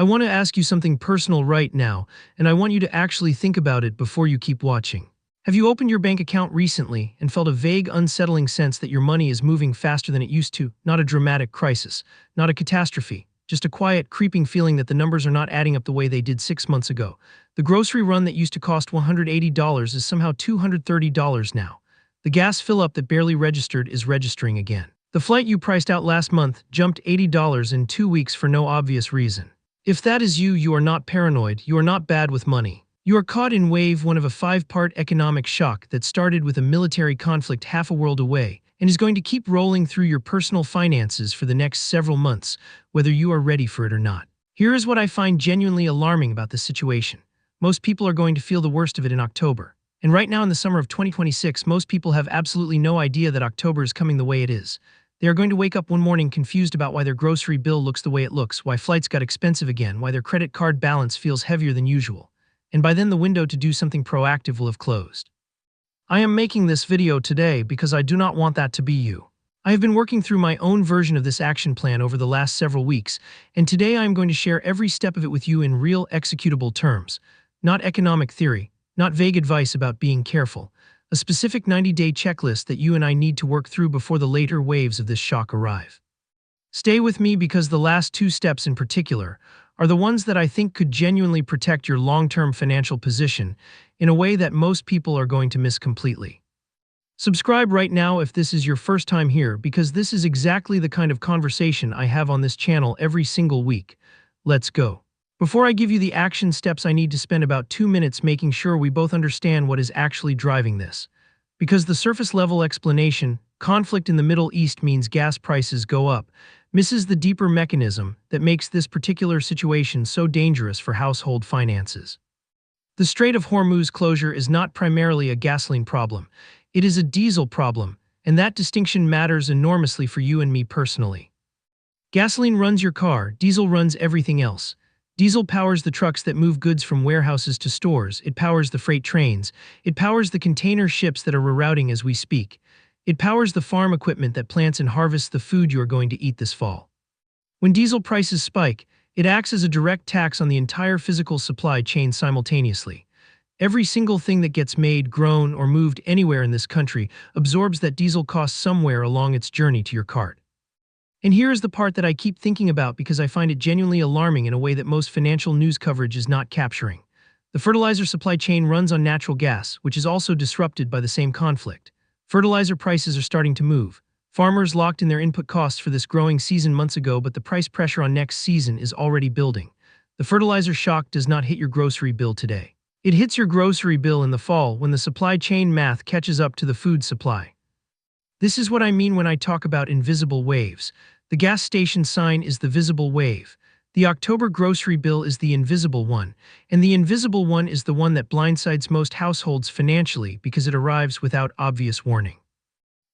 I want to ask you something personal right now, and I want you to actually think about it before you keep watching. Have you opened your bank account recently and felt a vague, unsettling sense that your money is moving faster than it used to? Not a dramatic crisis, not a catastrophe, just a quiet, creeping feeling that the numbers are not adding up the way they did 6 months ago. The grocery run that used to cost $180 is somehow $230 now. The gas fill-up that barely registered is registering again. The flight you priced out last month jumped $80 in 2 weeks for no obvious reason. If that is you, you are not paranoid, you are not bad with money. You are caught in wave one of a 5-part economic shock that started with a military conflict half a world away and is going to keep rolling through your personal finances for the next several months, whether you are ready for it or not. Here is what I find genuinely alarming about this situation. Most people are going to feel the worst of it in October. And right now in the summer of 2026, most people have absolutely no idea that October is coming the way it is. They are going to wake up one morning confused about why their grocery bill looks the way it looks, why flights got expensive again, why their credit card balance feels heavier than usual. And by then the window to do something proactive will have closed. I am making this video today because I do not want that to be you. I have been working through my own version of this action plan over the last several weeks, and today I am going to share every step of it with you in real executable terms. Not economic theory, not vague advice about being careful. A specific 90-day checklist that you and I need to work through before the later waves of this shock arrive. Stay with me because the last 2 steps in particular are the ones that I think could genuinely protect your long-term financial position in a way that most people are going to miss completely. Subscribe right now if this is your first time here, because this is exactly the kind of conversation I have on this channel every single week. Let's go. Before I give you the action steps, I need to spend about 2 minutes making sure we both understand what is actually driving this. Because the surface-level explanation, conflict in the Middle East means gas prices go up, misses the deeper mechanism that makes this particular situation so dangerous for household finances. The Strait of Hormuz closure is not primarily a gasoline problem. It is a diesel problem, and that distinction matters enormously for you and me personally. Gasoline runs your car, diesel runs everything else. Diesel powers the trucks that move goods from warehouses to stores, it powers the freight trains, it powers the container ships that are rerouting as we speak. It powers the farm equipment that plants and harvests the food you are going to eat this fall. When diesel prices spike, it acts as a direct tax on the entire physical supply chain simultaneously. Every single thing that gets made, grown, or moved anywhere in this country absorbs that diesel cost somewhere along its journey to your cart. And here is the part that I keep thinking about because I find it genuinely alarming in a way that most financial news coverage is not capturing. The fertilizer supply chain runs on natural gas, which is also disrupted by the same conflict. Fertilizer prices are starting to move. Farmers locked in their input costs for this growing season months ago, but the price pressure on next season is already building. The fertilizer shock does not hit your grocery bill today. It hits your grocery bill in the fall when the supply chain math catches up to the food supply. This is what I mean when I talk about invisible waves. The gas station sign is the visible wave. The October grocery bill is the invisible one, and the invisible one is the one that blindsides most households financially because it arrives without obvious warning.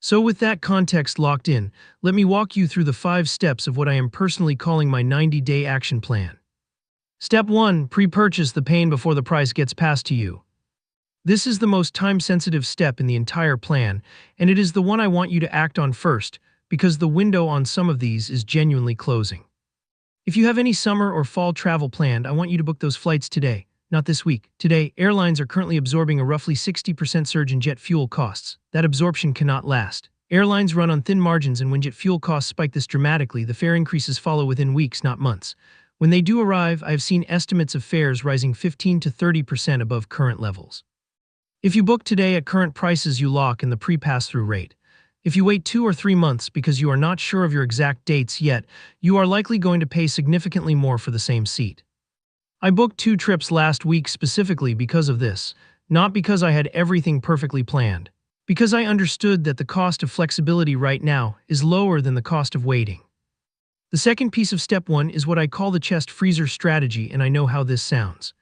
So with that context locked in, let me walk you through the 5 steps of what I am personally calling my 90-day action plan. Step 1. Pre-purchase the pain before the price gets passed to you. This is the most time-sensitive step in the entire plan, and it is the one I want you to act on first, because the window on some of these is genuinely closing. If you have any summer or fall travel planned, I want you to book those flights today, not this week. Today, airlines are currently absorbing a roughly 60% surge in jet fuel costs. That absorption cannot last. Airlines run on thin margins, and when jet fuel costs spike this dramatically, the fare increases follow within weeks, not months. When they do arrive, I have seen estimates of fares rising 15 to 30% above current levels. If you book today at current prices, you lock in the pre-pass-through rate. If you wait 2 or 3 months because you are not sure of your exact dates yet, you are likely going to pay significantly more for the same seat. I booked 2 trips last week specifically because of this, not because I had everything perfectly planned. Because I understood that the cost of flexibility right now is lower than the cost of waiting. The second piece of step 1 is what I call the chest freezer strategy, and I know how this sounds.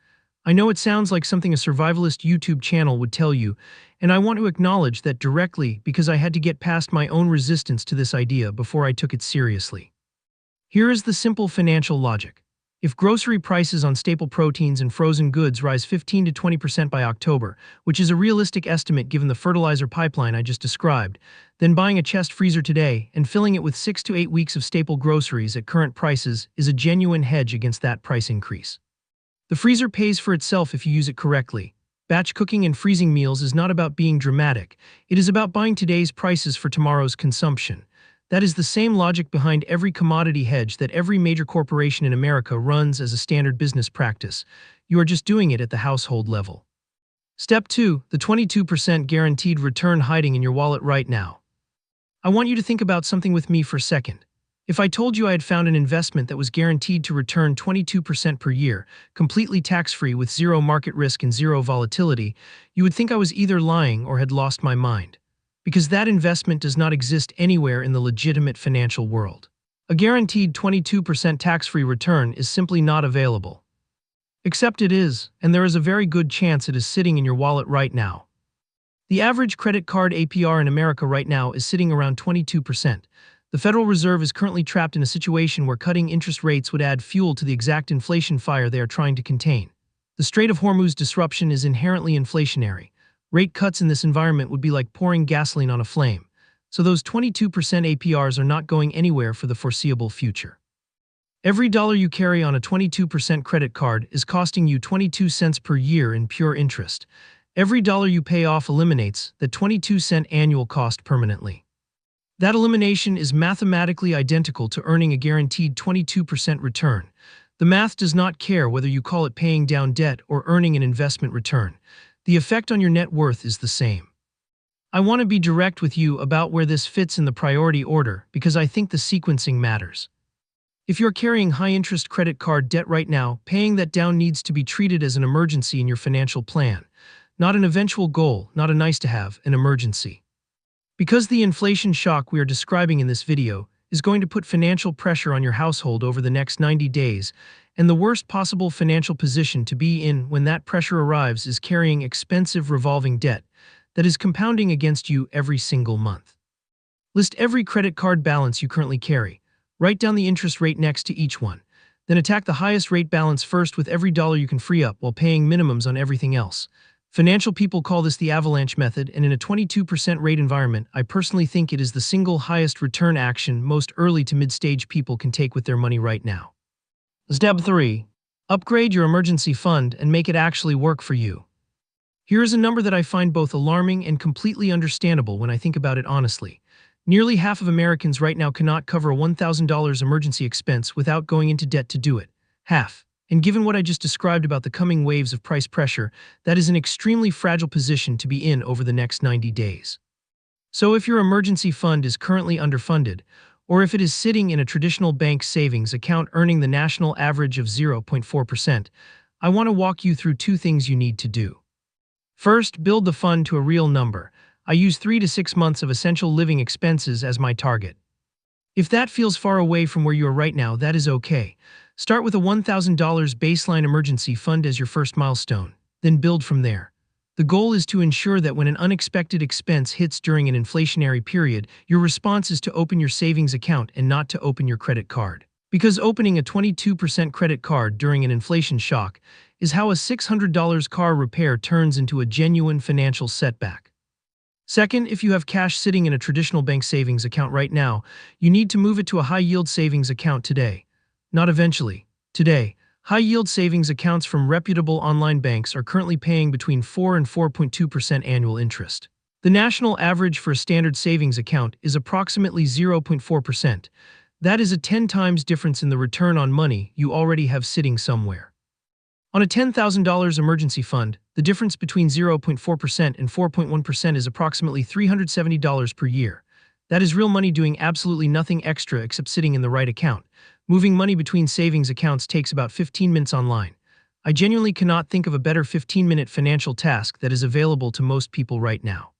I know it sounds like something a survivalist YouTube channel would tell you, and I want to acknowledge that directly because I had to get past my own resistance to this idea before I took it seriously. Here is the simple financial logic. If grocery prices on staple proteins and frozen goods rise 15 to 20% by October, which is a realistic estimate given the fertilizer pipeline I just described, then buying a chest freezer today and filling it with 6 to 8 weeks of staple groceries at current prices is a genuine hedge against that price increase. The freezer pays for itself if you use it correctly. Batch cooking and freezing meals is not about being dramatic. It is about buying today's prices for tomorrow's consumption. That is the same logic behind every commodity hedge that every major corporation in America runs as a standard business practice. You are just doing it at the household level. Step 2. The 22% guaranteed return hiding in your wallet right now. I want you to think about something with me for a second. If I told you I had found an investment that was guaranteed to return 22% per year, completely tax-free with zero market risk and zero volatility, you would think I was either lying or had lost my mind. Because that investment does not exist anywhere in the legitimate financial world. A guaranteed 22% tax-free return is simply not available. Except it is, and there is a very good chance it is sitting in your wallet right now. The average credit card APR in America right now is sitting around 22%. The Federal Reserve is currently trapped in a situation where cutting interest rates would add fuel to the exact inflation fire they are trying to contain. The Strait of Hormuz disruption is inherently inflationary. Rate cuts in this environment would be like pouring gasoline on a flame, so those 22% APRs are not going anywhere for the foreseeable future. Every dollar you carry on a 22% credit card is costing you 22 cents per year in pure interest. Every dollar you pay off eliminates the 22-cent annual cost permanently. That elimination is mathematically identical to earning a guaranteed 22% return. The math does not care whether you call it paying down debt or earning an investment return. The effect on your net worth is the same. I want to be direct with you about where this fits in the priority order because I think the sequencing matters. If you're carrying high-interest credit card debt right now, paying that down needs to be treated as an emergency in your financial plan. Not an eventual goal, not a nice-to-have, an emergency. Because the inflation shock we are describing in this video is going to put financial pressure on your household over the next 90 days, and the worst possible financial position to be in when that pressure arrives is carrying expensive revolving debt that is compounding against you every single month. List every credit card balance you currently carry. Write down the interest rate next to each one. Then attack the highest rate balance first with every dollar you can free up while paying minimums on everything else. Financial people call this the avalanche method, and in a 22% rate environment, I personally think it is the single highest return action most early to mid-stage people can take with their money right now. Step 3. Upgrade your emergency fund and make it actually work for you. Here is a number that I find both alarming and completely understandable when I think about it honestly. Nearly half of Americans right now cannot cover a $1,000 emergency expense without going into debt to do it. Half. And given what I just described about the coming waves of price pressure, that is an extremely fragile position to be in over the next 90 days. So if your emergency fund is currently underfunded, or if it is sitting in a traditional bank savings account earning the national average of 0.4%, I want to walk you through two things you need to do. First, build the fund to a real number. I use 3 to 6 months of essential living expenses as my target. If that feels far away from where you are right now, that is okay. Start with a $1,000 baseline emergency fund as your first milestone, then build from there. The goal is to ensure that when an unexpected expense hits during an inflationary period, your response is to open your savings account and not to open your credit card. Because opening a 22% credit card during an inflation shock is how a $600 car repair turns into a genuine financial setback. Second, if you have cash sitting in a traditional bank savings account right now, you need to move it to a high-yield savings account today. Not eventually. Today, high-yield savings accounts from reputable online banks are currently paying between 4 and 4.2% annual interest. The national average for a standard savings account is approximately 0.4%. That is a 10 times difference in the return on money you already have sitting somewhere. On a $10,000 emergency fund, the difference between 0.4% and 4.1% is approximately $370 per year. That is real money doing absolutely nothing extra except sitting in the right account. Moving money between savings accounts takes about 15 minutes online. I genuinely cannot think of a better 15-minute financial task that is available to most people right now.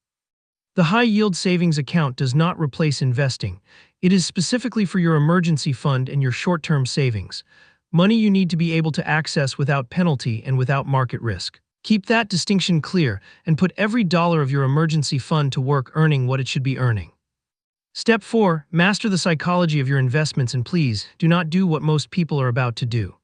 The high-yield savings account does not replace investing. It is specifically for your emergency fund and your short-term savings. Money you need to be able to access without penalty and without market risk. Keep that distinction clear and put every dollar of your emergency fund to work earning what it should be earning. Step 4. Master the psychology of your investments and please, do not do what most people are about to do.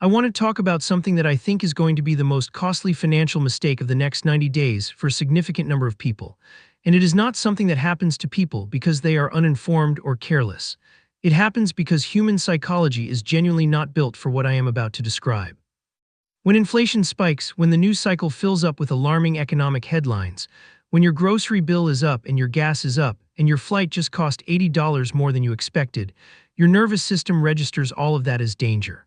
I want to talk about something that I think is going to be the most costly financial mistake of the next 90 days for a significant number of people. And it is not something that happens to people because they are uninformed or careless. It happens because human psychology is genuinely not built for what I am about to describe. When inflation spikes, when the news cycle fills up with alarming economic headlines, when your grocery bill is up and your gas is up, and your flight just cost $80 more than you expected, your nervous system registers all of that as danger.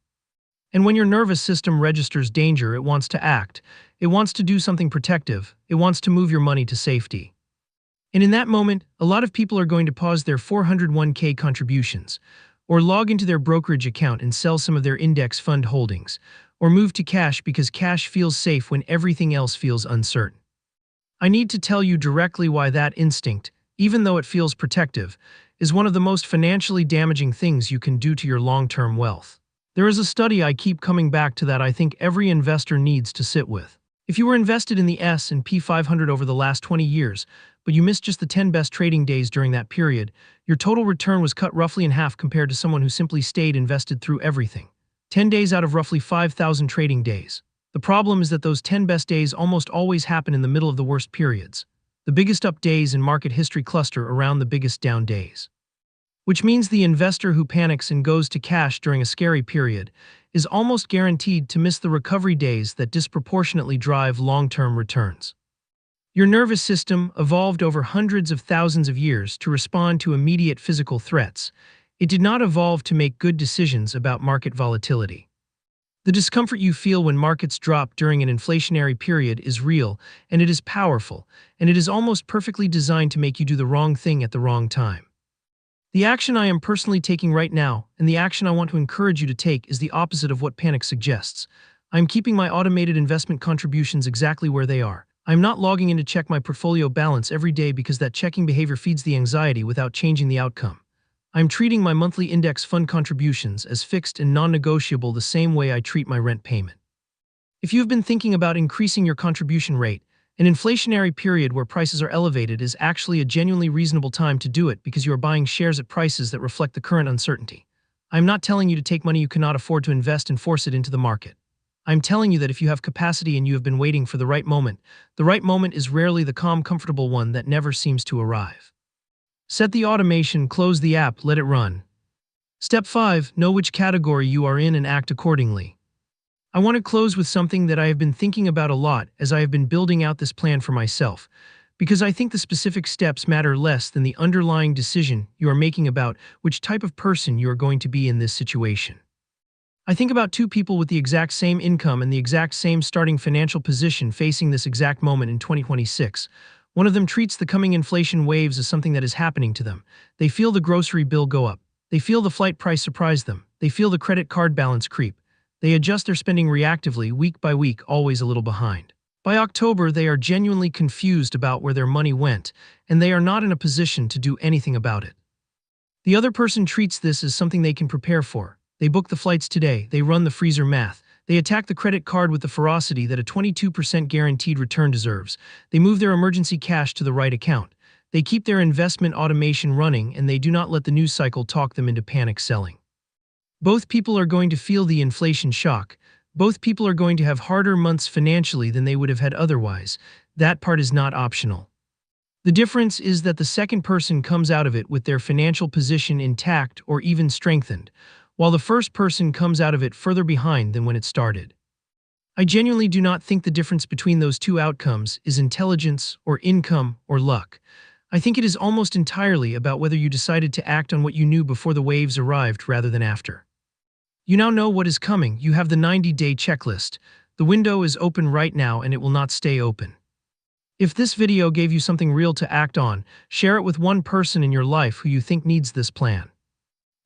And when your nervous system registers danger, it wants to act. It wants to do something protective. It wants to move your money to safety. And in that moment, a lot of people are going to pause their 401k contributions, or log into their brokerage account and sell some of their index fund holdings, or move to cash because cash feels safe when everything else feels uncertain. I need to tell you directly why that instinct, even though it feels protective, is one of the most financially damaging things you can do to your long-term wealth. There is a study I keep coming back to that I think every investor needs to sit with. If you were invested in the S&P 500 over the last 20 years, but you missed just the 10 best trading days during that period, your total return was cut roughly in half compared to someone who simply stayed invested through everything. 10 days out of roughly 5,000 trading days. The problem is that those 10 best days almost always happen in the middle of the worst periods. The biggest up days in market history cluster around the biggest down days. Which means the investor who panics and goes to cash during a scary period is almost guaranteed to miss the recovery days that disproportionately drive long-term returns. Your nervous system evolved over hundreds of thousands of years to respond to immediate physical threats. It did not evolve to make good decisions about market volatility. The discomfort you feel when markets drop during an inflationary period is real, and it is powerful, and it is almost perfectly designed to make you do the wrong thing at the wrong time. The action I am personally taking right now, and the action I want to encourage you to take, is the opposite of what panic suggests. I am keeping my automated investment contributions exactly where they are. I am not logging in to check my portfolio balance every day because that checking behavior feeds the anxiety without changing the outcome. I am treating my monthly index fund contributions as fixed and non-negotiable the same way I treat my rent payment. If you have been thinking about increasing your contribution rate, an inflationary period where prices are elevated is actually a genuinely reasonable time to do it because you are buying shares at prices that reflect the current uncertainty. I am not telling you to take money you cannot afford to invest and force it into the market. I am telling you that if you have capacity and you have been waiting for the right moment is rarely the calm, comfortable one that never seems to arrive. Set the automation, close the app, let it run. Step 5. Know which category you are in and act accordingly. I want to close with something that I have been thinking about a lot as I have been building out this plan for myself, because I think the specific steps matter less than the underlying decision you are making about which type of person you are going to be in this situation. I think about two people with the exact same income and the exact same starting financial position facing this exact moment in 2026. One of them treats the coming inflation waves as something that is happening to them. They feel the grocery bill go up. They feel the flight price surprise them. They feel the credit card balance creep. They adjust their spending reactively, week by week, always a little behind. By October, they are genuinely confused about where their money went, and they are not in a position to do anything about it. The other person treats this as something they can prepare for. They book the flights today, they run the freezer math, they attack the credit card with the ferocity that a 22% guaranteed return deserves, they move their emergency cash to the right account, they keep their investment automation running, and they do not let the news cycle talk them into panic selling. Both people are going to feel the inflation shock. Both people are going to have harder months financially than they would have had otherwise. That part is not optional. The difference is that the second person comes out of it with their financial position intact or even strengthened, while the first person comes out of it further behind than when it started. I genuinely do not think the difference between those two outcomes is intelligence or income or luck. I think it is almost entirely about whether you decided to act on what you knew before the waves arrived rather than after. You now know what is coming. You have the 90-day checklist. The window is open right now and it will not stay open. If this video gave you something real to act on, share it with one person in your life who you think needs this plan.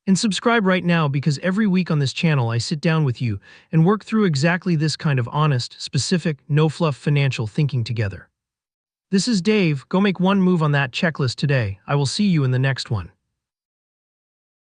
And subscribe right now because every week on this channel I sit down with you and work through exactly this kind of honest, specific, no-fluff financial thinking together. This is Dave. Go make one move on that checklist today. I will see you in the next one.